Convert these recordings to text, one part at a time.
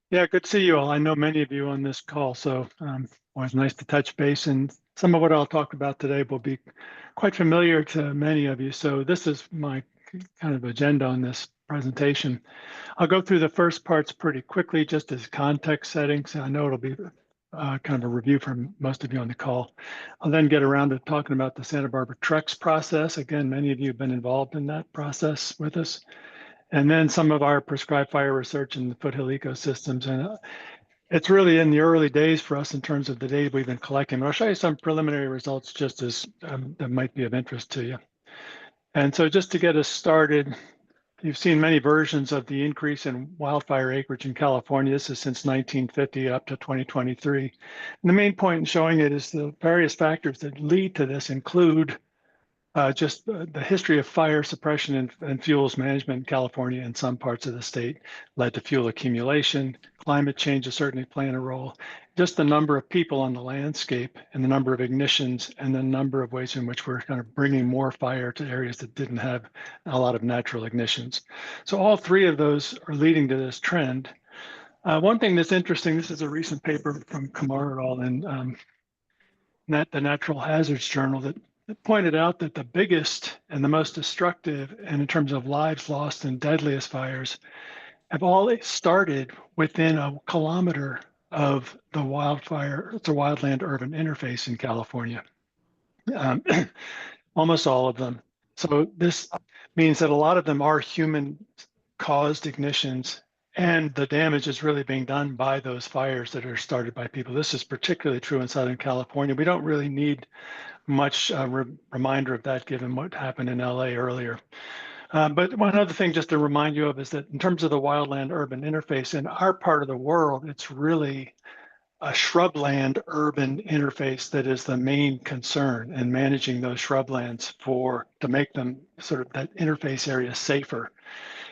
Yeah, good to see you all. I know many of you on this call, so always nice to touch base. And some of what I'll talk about today will be quite familiar to many of you. So this is my kind of agenda on this presentation. I'll go through the first parts pretty quickly, just as context settings. I know it'll be kind of a review for most of you on the call. I'll then get around to talking about the Santa Barbara TREX process. Again, many of you have been involved in that process with us. And then some of our prescribed fire research in the Foothill ecosystems. And it's really in the early days for us in terms of the data we've been collecting. But I'll show you some preliminary results just as that might be of interest to you. And so just to get us started, you've seen many versions of the increase in wildfire acreage in California. This is since 1950 up to 2023. And the main point in showing it is the various factors that lead to this include just the history of fire suppression and fuels management in California and some parts of the state led to fuel accumulation. Climate change has certainly playing a role. Just the number of people on the landscape and the number of ignitions and the number of ways in which we're kind of bringing more fire to areas that didn't have a lot of natural ignitions. So all three of those are leading to this trend. One thing that's interesting, this is a recent paper from Kamar et al. In the Natural Hazards Journal that pointed out that the biggest and the most destructive, and in terms of lives lost and deadliest fires, have all started within a kilometer of the wildland urban interface in California. Almost all of them. So this means that a lot of them are human caused ignitions, and the damage is really being done by those fires that are started by people. This is particularly true in Southern California. We don't really need much reminder of that given what happened in LA earlier. But one other thing just to remind you of is that in terms of the wildland urban interface in our part of the world, it's really a shrubland urban interface that is the main concern, and managing those shrublands to make them sort of that interface area safer.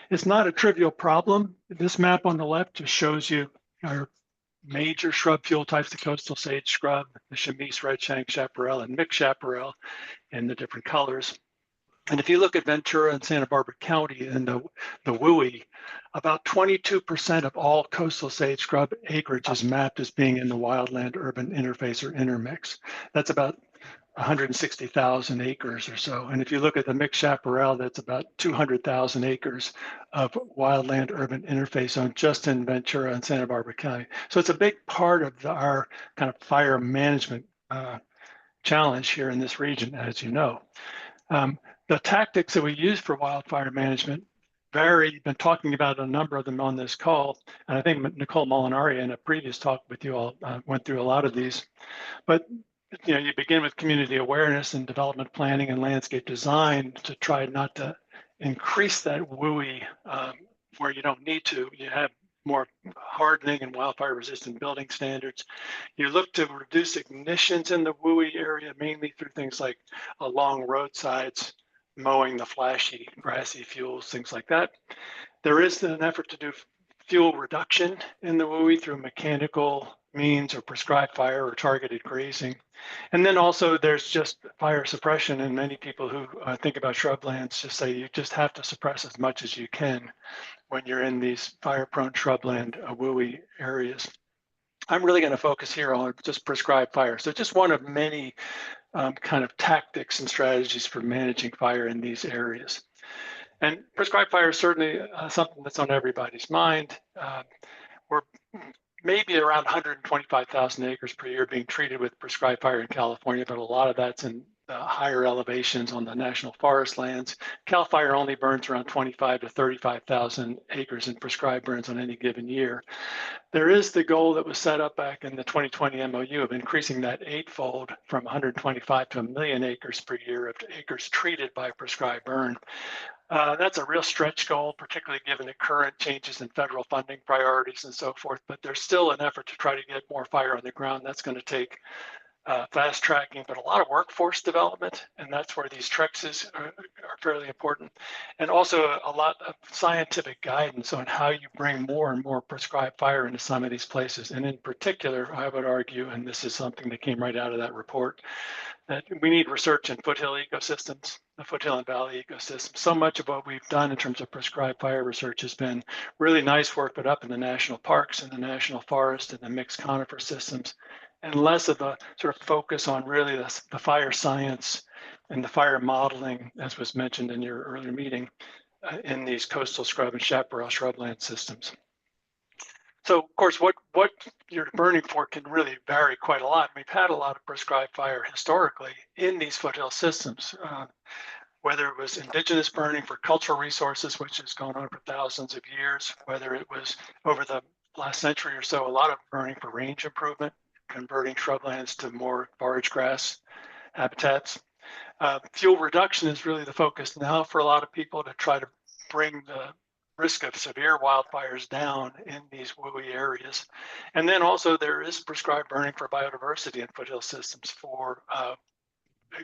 It's not a trivial problem. This map on the left just shows you our major shrub fuel types: the coastal sage scrub, the chamise, redshank chaparral, and mixed chaparral in the different colors. And if you look at Ventura and Santa Barbara County and the WUI, about 22% of all coastal sage scrub acreage is mapped as being in the wildland urban interface or intermix. That's about 160,000 acres or so. And if you look at the mixed chaparral, that's about 200,000 acres of wildland urban interface zone just in Ventura and Santa Barbara County. So it's a big part of our kind of fire management challenge here in this region, as you know. The tactics that we use for wildfire management vary. You've been talking about a number of them on this call, and I think Nicole Molinari in a previous talk with you all went through a lot of these. But you begin with community awareness and development planning and landscape design to try not to increase that WUI where you don't need to. You have more hardening and wildfire resistant building standards. You look to reduce ignitions in the WUI area, mainly through things like along roadsides, mowing the flashy grassy fuels, things like that. There is an effort to do fuel reduction in the WUI through mechanical means or prescribed fire or targeted grazing. And then also there's just fire suppression, and many people who think about shrublands just say you just have to suppress as much as you can when you're in these fire-prone shrubland WUI areas. I'm really going to focus here on just prescribed fire. So just one of many kind of tactics and strategies for managing fire in these areas. And prescribed fire is certainly something that's on everybody's mind. We're maybe around 125,000 acres per year being treated with prescribed fire in California, but a lot of that's in higher elevations on the national forest lands. CAL FIRE only burns around 25 to 35,000 acres in prescribed burns on any given year. There is the goal that was set up back in the 2020 MOU of increasing that eightfold from 125 to 1 million acres per year of acres treated by prescribed burn. That's a real stretch goal, particularly given the current changes in federal funding priorities and so forth, but there's still an effort to try to get more fire on the ground. That's going to take fast tracking, but a lot of workforce development, and that's where these TREXs are fairly important. And also a lot of scientific guidance on how you bring more and more prescribed fire into some of these places. And in particular, I would argue, and this is something that came right out of that report, that we need research in foothill ecosystems, the foothill and valley ecosystem. So much of what we've done in terms of prescribed fire research has been really nice work, but up in the national parks and the national forest and the mixed conifer systems, and less of a sort of focus on really the fire science and the fire modeling, as was mentioned in your earlier meeting, in these coastal scrub and chaparral shrubland systems. So, of course, what you're burning for can really vary quite a lot. We've had a lot of prescribed fire historically in these foothill systems, whether it was indigenous burning for cultural resources, which has gone on for thousands of years, whether it was over the last century or so, a lot of burning for range improvement, converting shrublands to more forage grass habitats. Fuel reduction is really the focus now for a lot of people to try to bring the risk of severe wildfires down in these WUI areas. And then also there is prescribed burning for biodiversity in foothill systems, for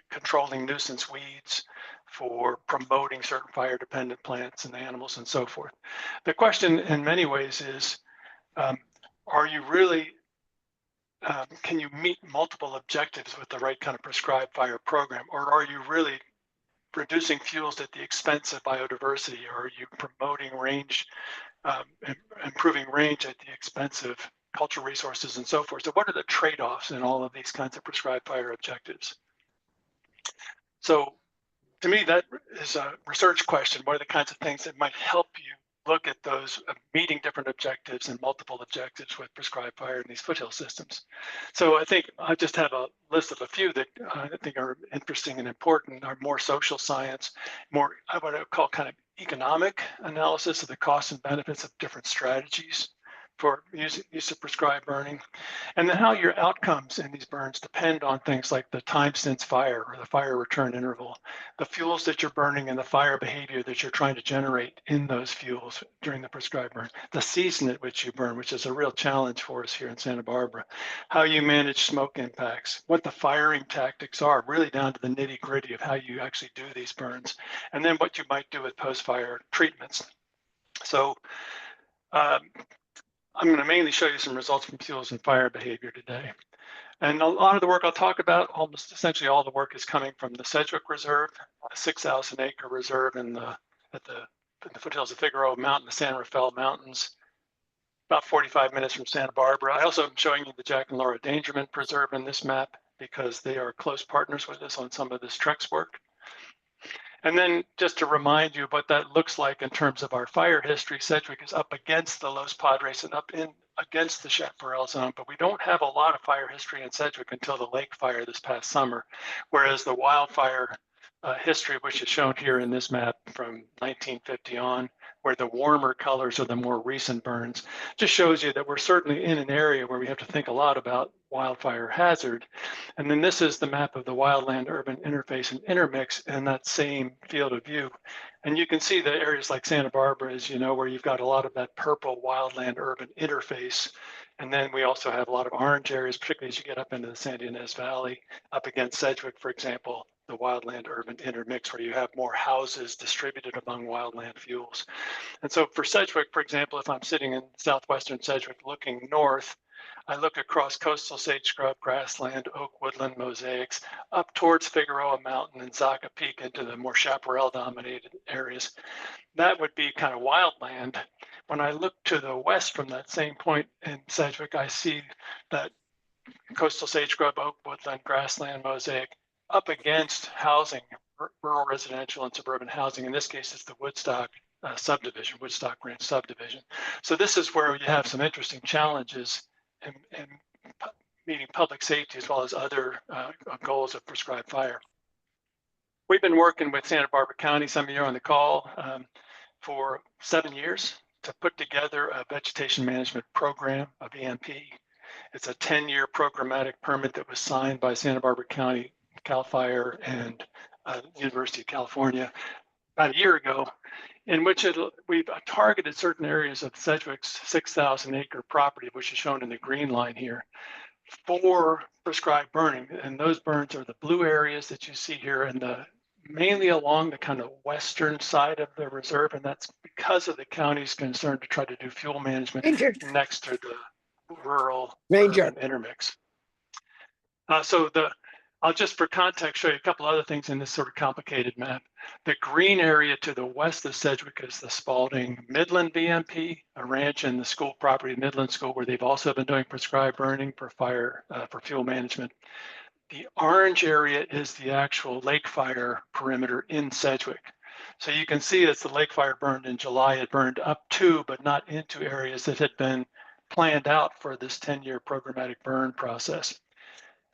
controlling nuisance weeds, for promoting certain fire-dependent plants and animals and so forth. The question in many ways is, are you really, can you meet multiple objectives with the right kind of prescribed fire program, or are you really reducing fuels at the expense of biodiversity, or are you promoting range, improving range at the expense of cultural resources and so forth? So what are the trade-offs in all of these kinds of prescribed fire objectives? So to me, that is a research question. What are the kinds of things that might help you look at those meeting different objectives and multiple objectives with prescribed fire in these foothill systems? So I think I just have a list of a few that I think are interesting and important, are more social science, more what I would call kind of economic analysis of the costs and benefits of different strategies for use of prescribed burning, and then how your outcomes in these burns depend on things like the time since fire or the fire return interval, the fuels that you're burning and the fire behavior that you're trying to generate in those fuels during the prescribed burn, the season at which you burn, which is a real challenge for us here in Santa Barbara, how you manage smoke impacts, what the firing tactics are, really down to the nitty gritty of how you actually do these burns, and then what you might do with post-fire treatments. So I'm going to mainly show you some results from fuels and fire behavior today. And a lot of the work I'll talk about, almost essentially all the work is coming from the Sedgewick Reserve, a 6,000 acre reserve in the foothills of Figueroa Mountain, the San Rafael Mountains, about 45 minutes from Santa Barbara. I also am showing you the Jack and Laura Dangerman Preserve in this map because they are close partners with us on some of this Trex work. And then just to remind you what that looks like in terms of our fire history, Sedgwick is up against the Los Padres and up in against the Chaparral Zone, but we don't have a lot of fire history in Sedgwick until the lake fire this past summer, whereas the wildfire history, which is shown here in this map from 1950 on, where the warmer colors are the more recent burns, just shows you that we're certainly in an area where we have to think a lot about wildfire hazard. And then this is the map of the wildland urban interface and intermix in that same field of view. And you can see the areas like Santa Barbara, as you know, where you've got a lot of that purple wildland urban interface. And then we also have a lot of orange areas, particularly as you get up into the San Ynez Valley, up against Sedgwick, for example, the wildland urban intermix, where you have more houses distributed among wildland fuels. And so for Sedgwick, for example, if I'm sitting in southwestern Sedgwick looking north, I look across coastal sage scrub, grassland, oak woodland mosaics, up towards Figueroa Mountain and Zaca Peak into the more chaparral dominated areas. That would be kind of wildland. When I look to the west from that same point in Sedgwick, I see that coastal sage scrub, oak woodland, grassland mosaic up against housing, rural residential and suburban housing. In this case, it's the Woodstock subdivision, Woodstock Ranch subdivision. So this is where you have some interesting challenges in meeting public safety as well as other goals of prescribed fire. We've been working with Santa Barbara County, some of you are on the call, for 7 years to put together a vegetation management program of EMP. It's a 10-year programmatic permit that was signed by Santa Barbara County, CAL FIRE, and University of California about a year ago, in which we've targeted certain areas of Sedgwick's 6,000 acre property, which is shown in the green line here, for prescribed burning. And those burns are the blue areas that you see here, and mainly along the kind of western side of the reserve. And that's because of the county's concern to try to do fuel management next to the rural urban intermix. So I'll just for context show you a couple other things in this sort of complicated map. The green area to the west of Sedgwick is the Spalding Midland BMP, a ranch in the school property, Midland School, where they've also been doing prescribed burning for fire, for fuel management. The orange area is the actual lake fire perimeter in Sedgwick. So you can see as the lake fire burned in July, it burned up to, but not into areas that had been planned out for this 10-year programmatic burn process.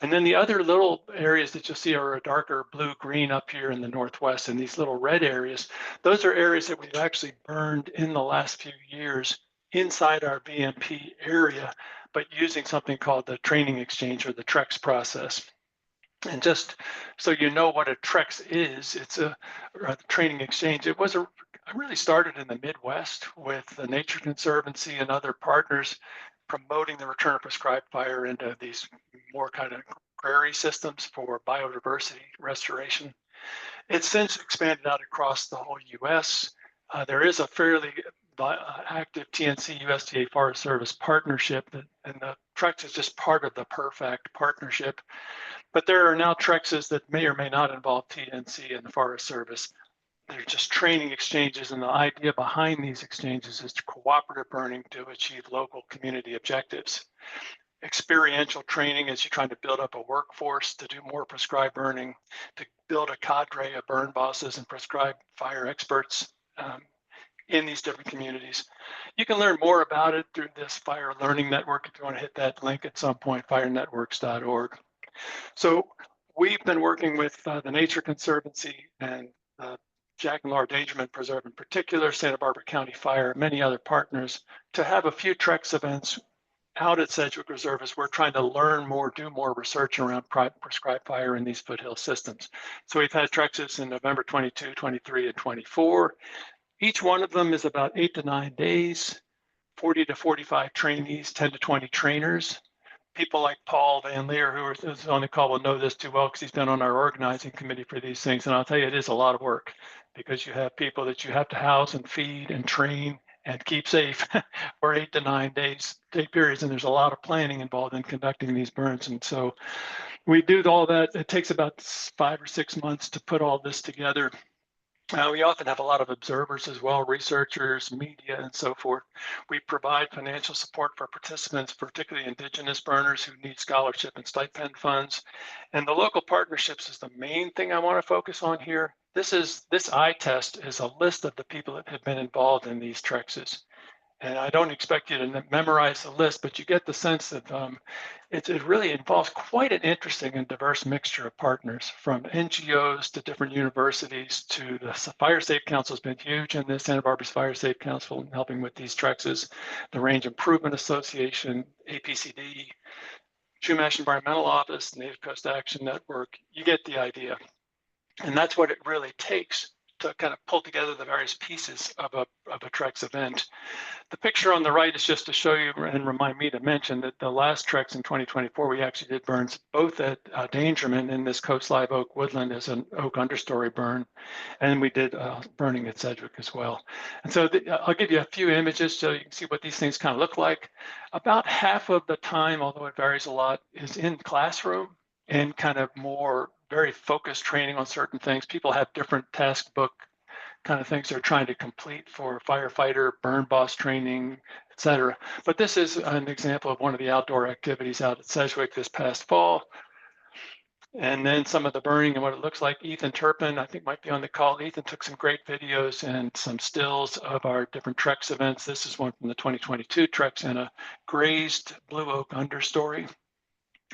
And then the other little areas that you'll see are a darker blue-green up here in the northwest, and these little red areas, those are areas that we've actually burned in the last few years inside our BMP area, but using something called the training exchange or the TREX process. And just so you know what a TREX is, it's a training exchange. It really started in the Midwest with the Nature Conservancy and other partners promoting the return of prescribed fire into these more kind of prairie systems for biodiversity restoration. It's since expanded out across the whole U.S. There is a fairly active TNC USDA Forest Service partnership, and the TREX is just part of the PERFACT partnership. But there are now TREXs that may or may not involve TNC and the Forest Service. They're just training exchanges, and the idea behind these exchanges is to cooperative burning to achieve local community objectives. Experiential training as you're trying to build up a workforce to do more prescribed burning, to build a cadre of burn bosses and prescribed fire experts in these different communities. You can learn more about it through this Fire Learning Network if you want to hit that link at some point, firenetworks.org. So we've been working with the Nature Conservancy and Jack and Laura Dangermond Preserve in particular, Santa Barbara County Fire, many other partners, to have a few TREX events out at Sedgewick Reserve as we're trying to learn more, do more research around prescribed fire in these foothill systems. So we've had TREXs in November 22, 23, and 24. Each one of them is about 8 to 9 days, 40 to 45 trainees, 10 to 20 trainers. People like Paul Van Leer, who is on the call, will know this too well because he's been on our organizing committee for these things. And I'll tell you, it is a lot of work because you have people that you have to house and feed and train and keep safe for 8 to 9 day periods. And there's a lot of planning involved in conducting these burns. And so we do all that. It takes about 5 or 6 months to put all this together. We often have a lot of observers as well, researchers, media, and so forth. We provide financial support for participants, particularly Indigenous burners who need scholarship and stipend funds. And the local partnerships is the main thing I want to focus on here. This eye test is a list of the people that have been involved in these TREXs. And I don't expect you to memorize the list, but you get the sense that it really involves quite an interesting and diverse mixture of partners, from NGOs to different universities to the Fire Safe Council has been huge in this, Santa Barbara's Fire Safe Council, in helping with these TREXs, the Range Improvement Association, APCD, Chumash Environmental Office, Native Coast Action Network. You get the idea. And that's what it really takes to kind of pull together the various pieces of a TREX event. The picture on the right is just to show you and remind me to mention that the last TREX in 2024, we actually did burns both at Dangermond in this Coast Live Oak Woodland as an oak understory burn, and we did burning at Sedgwick as well. And so I'll give you a few images so you can see what these things kind of look like. About half of the time, although it varies a lot, is in classroom and kind of more very focused training on certain things. People have different task book kind of things they're trying to complete for firefighter, burn boss training, et cetera. But this is an example of one of the outdoor activities out at Sedgwick this past fall. And then some of the burning and what it looks like. Ethan Turpin, I think, might be on the call. Ethan took some great videos and some stills of our different TREX events. This is one from the 2022 TREX in a grazed blue oak understory.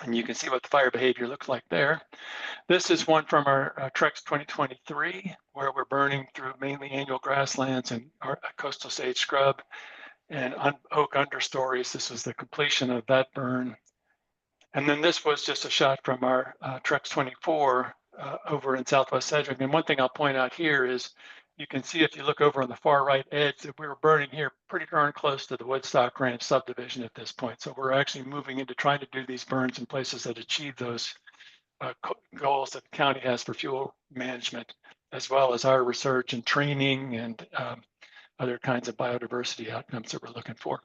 And you can see what the fire behavior looks like there. This is one from our TREX 2023, where we're burning through mainly annual grasslands and our coastal sage scrub and oak understories. This was the completion of that burn. And then this was just a shot from our TREX 24 over in Southwest Sedgwick. And one thing I'll point out here is you can see if you look over on the far right edge that we were burning here pretty darn close to the Woodstock Ranch subdivision at this point. So we're actually moving into trying to do these burns in places that achieve those goals that the county has for fuel management, as well as our research and training and other kinds of biodiversity outcomes that we're looking for.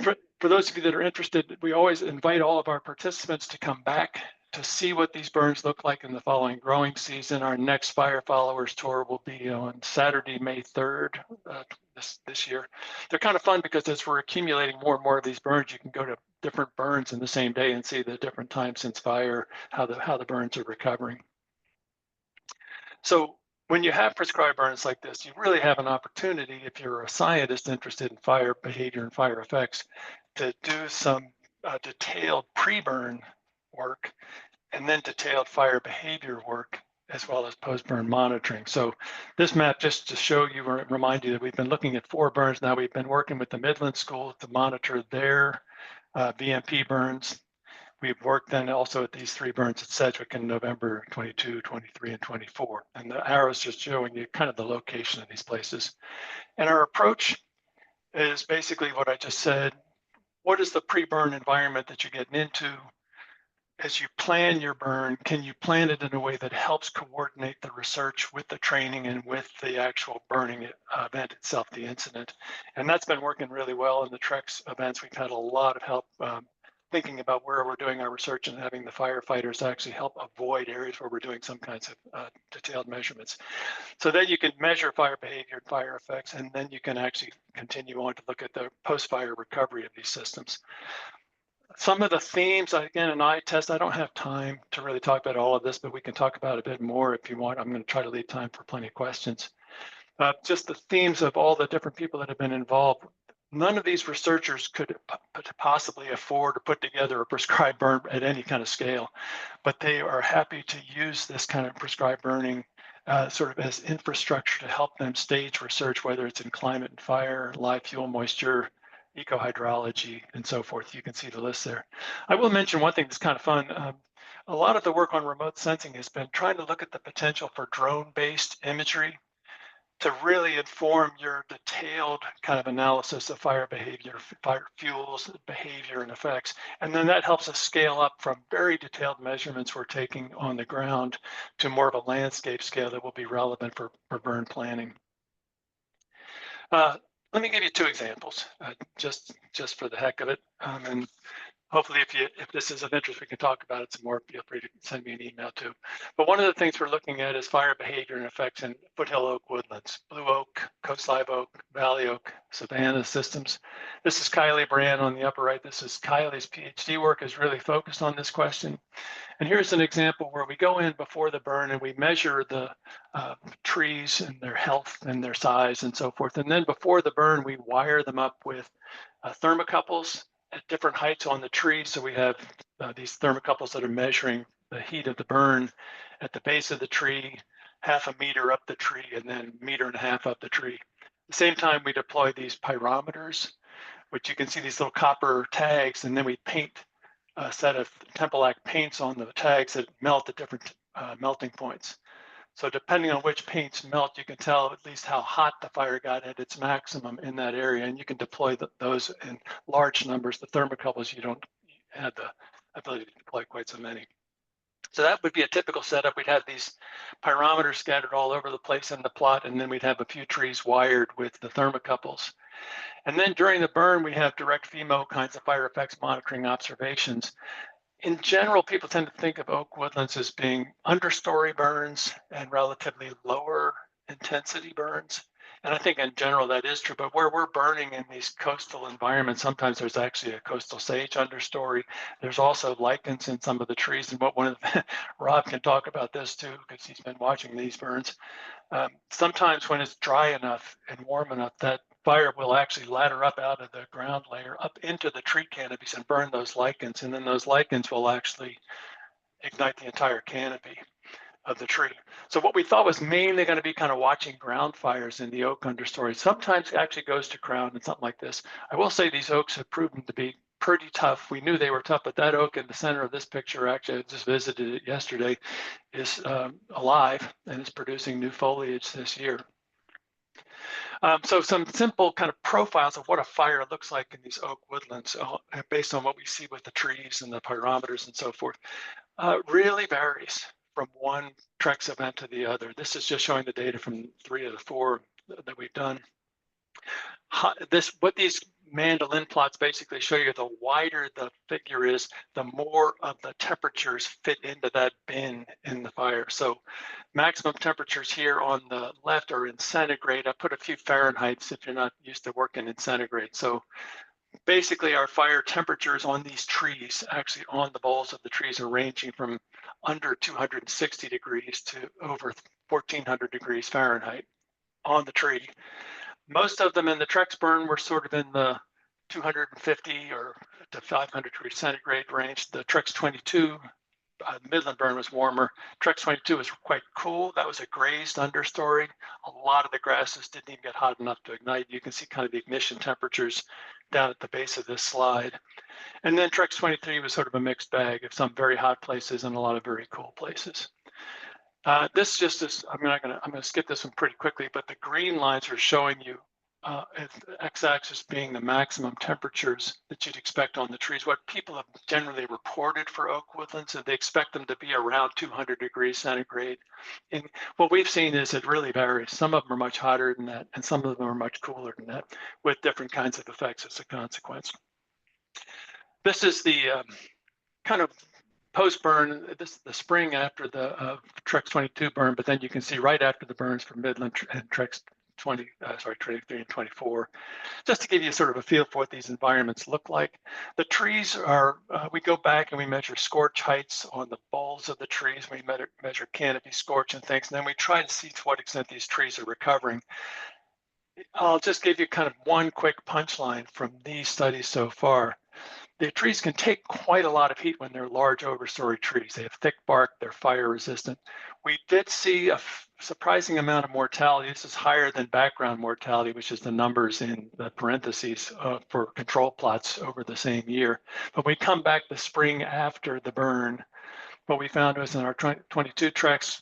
For those of you that are interested, we always invite all of our participants to come back to see what these burns look like in the following growing season. Our next Fire Followers tour will be on Saturday, May 3rd this year. They're kind of fun because as we're accumulating more and more of these burns, you can go to different burns in the same day and see the different times since fire, how the burns are recovering. So when you have prescribed burns like this, you really have an opportunity, if you're a scientist interested in fire behavior and fire effects, to do some detailed pre-burn work and then detailed fire behavior work as well as post-burn monitoring. So this map, just to show you or remind you that we've been looking at 4 burns now. We've been working with the Midland School to monitor their VMP burns. We've worked then also at these 3 burns at Sedgewick in November 22, 23, and 24. And the arrows just showing you kind of the location of these places. And our approach is basically what I just said. What is the pre-burn environment that you're getting into? As you plan your burn, can you plan it in a way that helps coordinate the research with the training and with the actual burning event itself, the incident? And that's been working really well in the TREX events. We've had a lot of help thinking about where we're doing our research and having the firefighters actually help avoid areas where we're doing some kinds of detailed measurements. So then you can measure fire behavior and fire effects, and then you can actually continue on to look at the post-fire recovery of these systems. Some of the themes, again, an eye test, I don't have time to really talk about all of this, but we can talk about it a bit more if you want. I'm going to try to leave time for plenty of questions. Just the themes of all the different people that have been involved. None of these researchers could possibly afford to put together a prescribed burn at any kind of scale, but they are happy to use this kind of prescribed burning sort of as infrastructure to help them stage research, whether it's in climate and fire, live fuel, moisture, ecohydrology, and so forth. You can see the list there. I will mention one thing that's kind of fun. A lot of the work on remote sensing has been trying to look at the potential for drone-based imagery to really inform your detailed kind of analysis of fire behavior, fire fuels, behavior, and effects. And then that helps us scale up from very detailed measurements we're taking on the ground to more of a landscape scale that will be relevant for burn planning. Let me give you 2 examples, just for the heck of it. And hopefully if this is of interest, we can talk about it some more. Feel free to send me an email too. But one of the things we're looking at is fire behavior and effects in foothill oak woodlands, blue oak, coast live oak, valley oak, savanna systems. This is Kylie Brand on the upper right. This is Kylie's PhD work is really focused on this question. And here's an example where we go in before the burn and we measure the trees and their health and their size and so forth. And then before the burn, we wire them up with thermocouples at different heights on the tree. So we have these thermocouples that are measuring the heat of the burn at the base of the tree, 1/2 meter up the tree, and then 1.5 meters up the tree. At the same time, we deploy these pyrometers, which you can see these little copper tags, and then we paint a set of Tempelac paints on the tags that melt at different melting points. So depending on which paints melt, you can tell at least how hot the fire got at its maximum in that area. And you can deploy those in large numbers. The thermocouples, you don't have the ability to deploy quite so many. So that would be a typical setup. We'd have these pyrometers scattered all over the place in the plot, and then we'd have a few trees wired with the thermocouples. And then during the burn, we have direct FEMO kinds of fire effects monitoring observations. In general, people tend to think of oak woodlands as being understory burns and relatively lower intensity burns. And I think in general that is true, but where we're burning in these coastal environments, sometimes there's actually a coastal sage understory. There's also lichens in some of the trees. And Rob can talk about this too, because he's been watching these burns. Sometimes when it's dry enough and warm enough, that fire will actually ladder up out of the ground layer up into the tree canopies and burn those lichens. And then those lichens will actually ignite the entire canopy of the tree. So what we thought was mainly going to be kind of watching ground fires in the oak understory sometimes actually goes to crown and something like this. I will say these oaks have proven to be pretty tough. We knew they were tough, but that oak in the center of this picture, actually I just visited it yesterday, is alive and is producing new foliage this year. So some simple kind of profiles of what a fire looks like in these oak woodlands based on what we see with the trees and the pyrometers and so forth really varies from one TREX event to the other. This is just showing the data from 3 of the 4 that we've done. What these mandolin plots basically show you the wider the figure is, the more of the temperatures fit into that bin in the fire. So maximum temperatures here on the left are in centigrade. I put a few Fahrenheits if you're not used to working in centigrade. So basically our fire temperatures on these trees, actually on the boles of the trees, are ranging from under 260 degrees to over 1400 degrees Fahrenheit on the tree. Most of them in the Trex burn were sort of in the 250 or to 500 degrees centigrade range. The Trex 22 Midland burn was warmer. Trex 22 was quite cool. That was a grazed understory. A lot of the grasses didn't even get hot enough to ignite. You can see kind of the ignition temperatures down at the base of this slide. And then Trex 23 was sort of a mixed bag of some very hot places and a lot of very cool places. This just is, I'm gonna skip this one pretty quickly, but the green lines are showing you x-axis being the maximum temperatures that you'd expect on the trees. What people have generally reported for oak woodlands, and they expect them to be around 200 degrees centigrade. And what we've seen is it really varies. Some of them are much hotter than that, and some of them are much cooler than that, with different kinds of effects as a consequence. This is the kind of post-burn, this the spring after the Trex 22 burn, but then you can see right after the burns for Midland and Trex 23 and 24, just to give you sort of a feel for what these environments look like. The trees are, we go back and we measure scorch heights on the boles of the trees. We measure canopy scorch and things, and then we try to see to what extent these trees are recovering. I'll just give you kind of one quick punchline from these studies so far. The trees can take quite a lot of heat when they're large overstory trees. They have thick bark, they're fire resistant. We did see a surprising amount of mortality. This is higher than background mortality, which is the numbers in the parentheses for control plots over the same year. But we come back the spring after the burn. What we found was in our 22 Trex,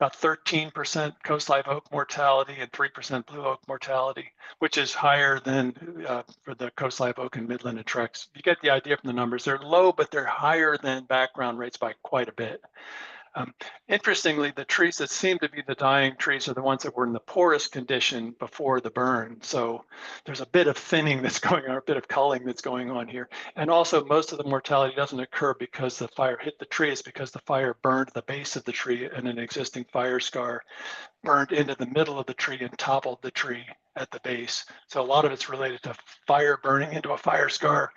about 13% coast live oak mortality and 3% blue oak mortality, which is higher than for the coast live oak and Midland and Trex. You get the idea from the numbers. They're low, but they're higher than background rates by quite a bit. Interestingly, the trees that seem to be the dying trees are the ones that were in the poorest condition before the burn. So there's a bit of thinning that's going on, a bit of culling that's going on here. And also most of the mortality doesn't occur because the fire hit the tree, it's because the fire burned the base of the tree and an existing fire scar burned into the middle of the tree and toppled the tree at the base. So a lot of it's related to fire burning into a fire scar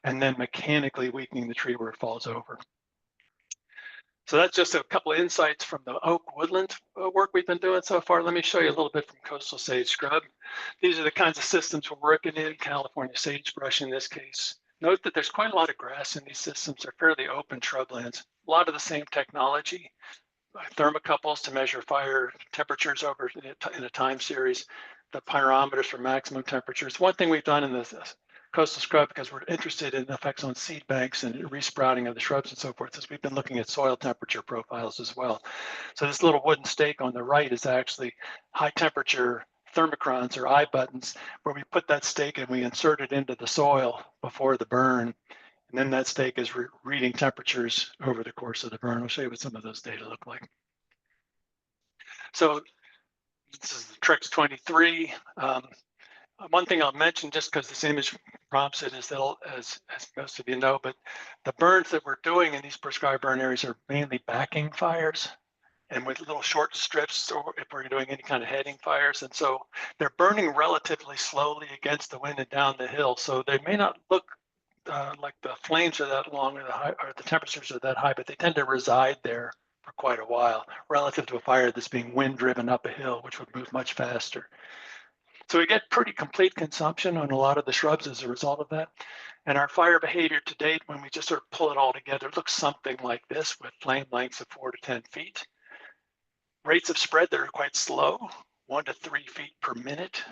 and then mechanically weakening the tree where it falls over. So that's just a couple of insights from the oak woodland work we've been doing so far. Let me show you a little bit from coastal sage scrub. These are the kinds of systems we're working in, California sagebrush in this case. Note that there's quite a lot of grass in these systems. They're fairly open shrublands. A lot of the same technology, thermocouples to measure fire temperatures over in a time series, the pyrometers for maximum temperatures. One thing we've done in this coastal scrub, because we're interested in effects on seed banks and resprouting of the shrubs and so forth, is we've been looking at soil temperature profiles as well. So this little wooden stake on the right is actually high temperature thermocrons or eye buttons, where we put that stake and we insert it into the soil before the burn. And then that stake is reading temperatures over the course of the burn. I'll show you what some of those data look like. So this is the Trex 23. One thing I'll mention, just because this image prompts it, is that, as most of you know, but the burns that we're doing in these prescribed burn areas are mainly backing fires and with little short strips, or if we're doing any kind of heading fires. And so they're burning relatively slowly against the wind and down the hill. So they may not look like the flames are that long or the temperatures are that high, but they tend to reside there for quite a while relative to a fire that's being wind driven up a hill, which would move much faster. So we get pretty complete consumption on a lot of the shrubs as a result of that. And our fire behavior to date, when we just sort of pull it all together, looks something like this with flame lengths of 4 to 10 feet. Rates of spread that are quite slow, 1 to 3 feet per minute.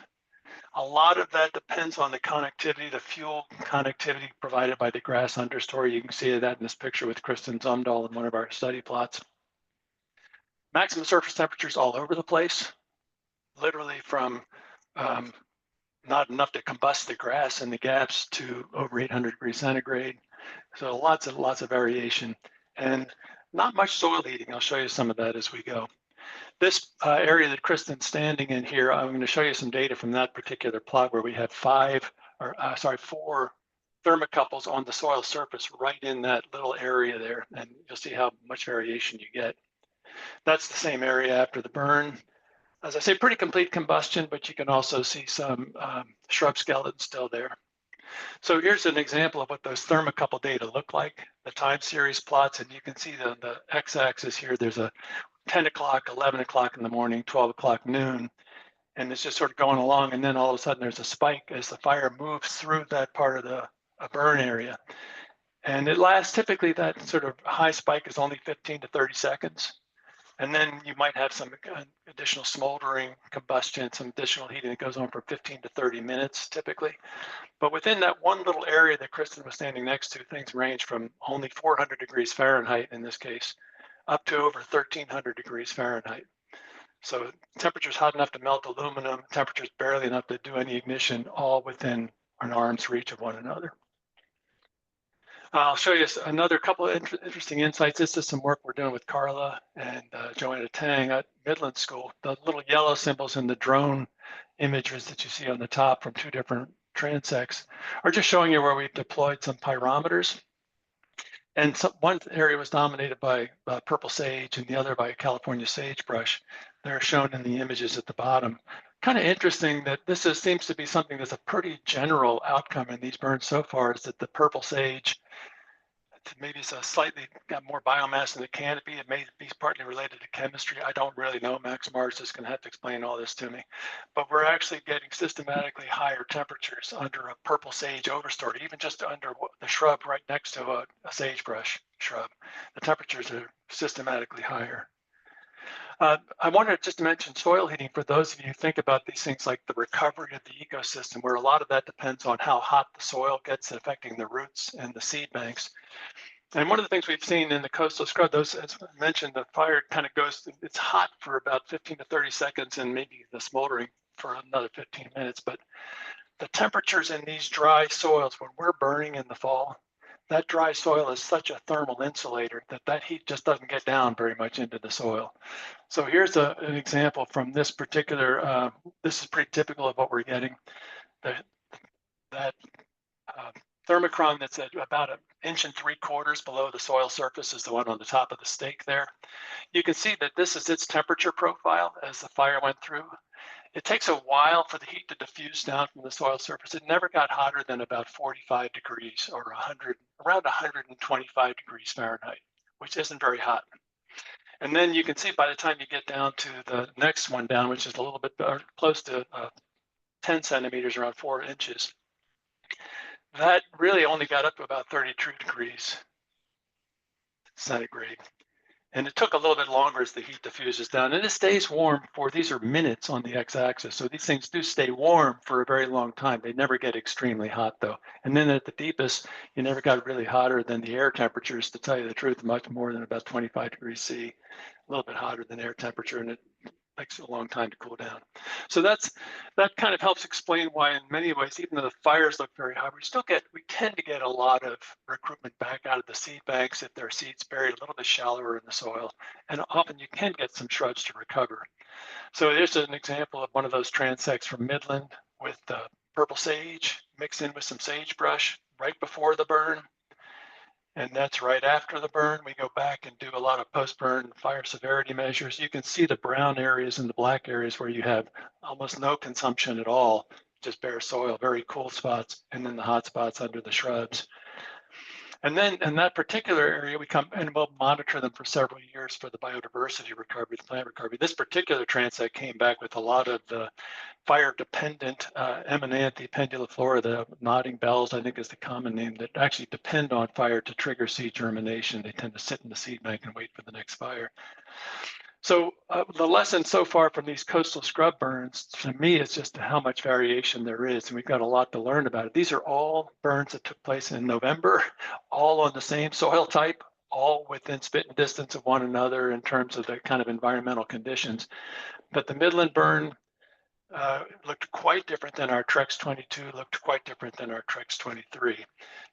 A lot of that depends on the connectivity, the fuel connectivity provided by the grass understory. You can see that in this picture with Kristen Zumdahl in one of our study plots. Maximum surface temperatures all over the place, literally from not enough to combust the grass in the gaps to over 800 degrees centigrade. So lots of variation and not much soil heating. I'll show you some of that as we go. This area that Kristen's standing in here, I'm going to show you some data from that particular plot where we had 5 4 thermocouples on the soil surface right in that little area there, and you'll see how much variation you get. That's the same area after the burn. As I say, pretty complete combustion, but you can also see some shrub skeletons still there. So here's an example of what those thermocouple data look like, the time series plots, and you can see the x-axis here, there's a 10 o'clock, 11 o'clock in the morning, 12 o'clock noon, and it's just sort of going along, and then all of a sudden there's a spike as the fire moves through that part of the burn area. And it lasts, typically that sort of high spike is only 15 to 30 seconds. And then you might have some additional smoldering, combustion, some additional heating that goes on for 15 to 30 minutes typically. But within that one little area that Kristen was standing next to, things range from only 400 degrees Fahrenheit in this case, up to over 1300 degrees Fahrenheit. So temperature's hot enough to melt aluminum, temperature's barely enough to do any ignition, all within an arm's reach of one another. I'll show you another couple of interesting insights. This is some work we're doing with Carla and Joanna Tang at Midland School. The little yellow symbols in the drone images that you see on the top from 2 different transects are just showing you where we've deployed some pyrometers. And one area was dominated by purple sage and the other by California sagebrush. They're shown in the images at the bottom. Kind of interesting that this seems to be something that's a pretty general outcome in these burns so far, is that the purple sage, maybe it's a slightly got more biomass in the canopy. It may be partly related to chemistry. I don't really know. Max Mars is going to have to explain all this to me. But we're actually getting systematically higher temperatures under a purple sage overstory, even just under the shrub right next to a sagebrush shrub. The temperatures are systematically higher. I wanted just to mention soil heating for those of you who think about these things like the recovery of the ecosystem, where a lot of that depends on how hot the soil gets, affecting the roots and the seed banks. And one of the things we've seen in the coastal scrub, those, as I mentioned, the fire kind of goes, it's hot for about 15 to 30 seconds and maybe the smoldering for another 15 minutes. But the temperatures in these dry soils, when we're burning in the fall, that dry soil is such a thermal insulator that that heat just doesn't get down very much into the soil. So here's an example from this particular, this is pretty typical of what we're getting. That thermochron that's at about 1.75 inches below the soil surface is the one on the top of the stake there. You can see that this is its temperature profile as the fire went through. It takes a while for the heat to diffuse down from the soil surface. It never got hotter than about 45 degrees or around 125 degrees Fahrenheit, which isn't very hot. And then you can see by the time you get down to the next one down, which is a little bit close to 10 centimeters, around 4 inches, that really only got up to about 32 degrees centigrade. And it took a little bit longer as the heat diffuses down, and it stays warm for, these are minutes on the x-axis. So these things do stay warm for a very long time. They never get extremely hot though. And then at the deepest, you never got really hotter than the air temperatures, to tell you the truth, much more than about 25 degrees C, a little bit hotter than air temperature, and it takes a long time to cool down. So that kind of helps explain why in many ways, even though the fires look very hot, we tend to get a lot of recruitment back out of the seed banks if there are seeds buried a little bit shallower in the soil. And often you can get some shrubs to recover. So here's an example of one of those transects from Midland with purple sage mixed in with some sagebrush right before the burn. And that's right after the burn. We go back and do a lot of post-burn fire severity measures. You can see the brown areas and the black areas where you have almost no consumption at all, just bare soil, very cool spots, and then the hot spots under the shrubs. And then in that particular area, we come and we'll monitor them for several years for the biodiversity recovery, the plant recovery. This particular transect came back with a lot of the fire-dependent eminenthe penduliflora, the nodding bells, I think is the common name, that actually depend on fire to trigger seed germination. They tend to sit in the seed bank and wait for the next fire. So the lesson so far from these coastal scrub burns, to me, is just how much variation there is, and we've got a lot to learn about it. These are all burns that took place in November, all on the same soil type, all within spitting distance of one another in terms of the kind of environmental conditions. But the Midland burn looked quite different than our Trex 22, looked quite different than our Trex 23.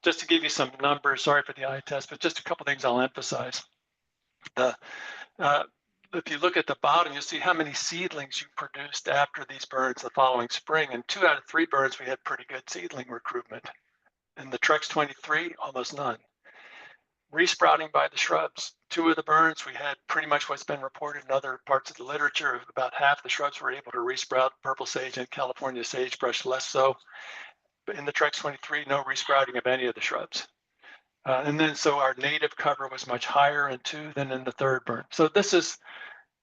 Just to give you some numbers, sorry for the eye test, but just a couple things I'll emphasize. if you look at the bottom, you'll see how many seedlings you produced after these burns the following spring. And 2 out of 3 burns, we had pretty good seedling recruitment. In the Trex 23, almost none. Resprouting by the shrubs. 2 of the burns, we had pretty much what's been reported in other parts of the literature. About half the shrubs were able to resprout, purple sage and California sagebrush less so. But in the Trex 23, no resprouting of any of the shrubs. And then so our native cover was much higher in 2 than in the 3rd burn. So this is,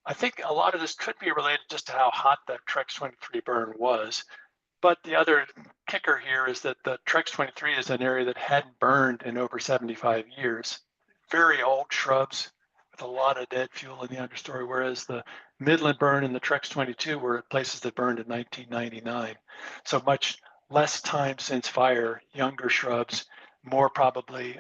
I think a lot of this could be related just to how hot that Trex 23 burn was. But the other kicker here is that the Trex 23 is an area that hadn't burned in over 75 years. Very old shrubs with a lot of dead fuel in the understory, whereas the Midland burn and the Trex 22 were places that burned in 1999. So much less time since fire, younger shrubs, more probably,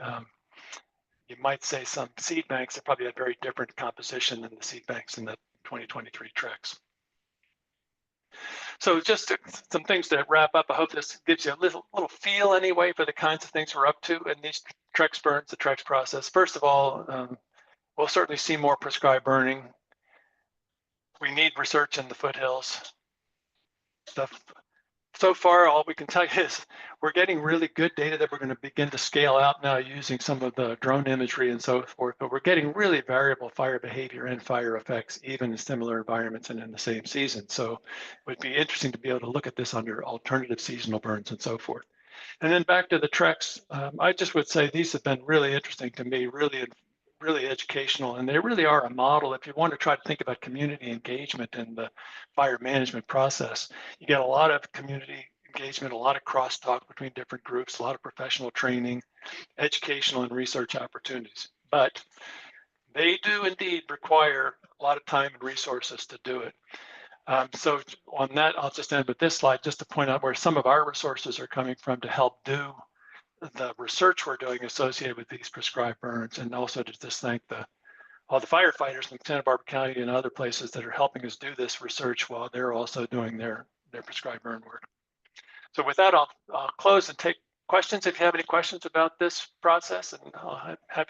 you might say some seed banks that probably had very different composition than the seed banks in the 2023 Trex. So just some things to wrap up. I hope this gives you a little feel anyway for the kinds of things we're up to in these Trex burns, the Trex process. First of all, we'll certainly see more prescribed burning. We need research in the foothills. So far, all we can tell you is we're getting really good data that we're going to begin to scale out now using some of the drone imagery and so forth, but we're getting really variable fire behavior and fire effects, even in similar environments and in the same season. So it would be interesting to be able to look at this under alternative seasonal burns and so forth. And then back to the Trex, I just would say these have been really interesting to me, really educational, and they really are a model if you want to try to think about community engagement in the fire management process. You get a lot of community engagement, a lot of crosstalk between different groups, a lot of professional training, educational and research opportunities. But they do indeed require a lot of time and resources to do it. So on that, I'll just end with this slide just to point out where some of our resources are coming from to help do the research we're doing associated with these prescribed burns, and also to just thank all the firefighters in Santa Barbara County and other places that are helping us do this research while they're also doing their prescribed burn work. So with that, I'll close and take questions if you have any questions about this process, and I'll have happy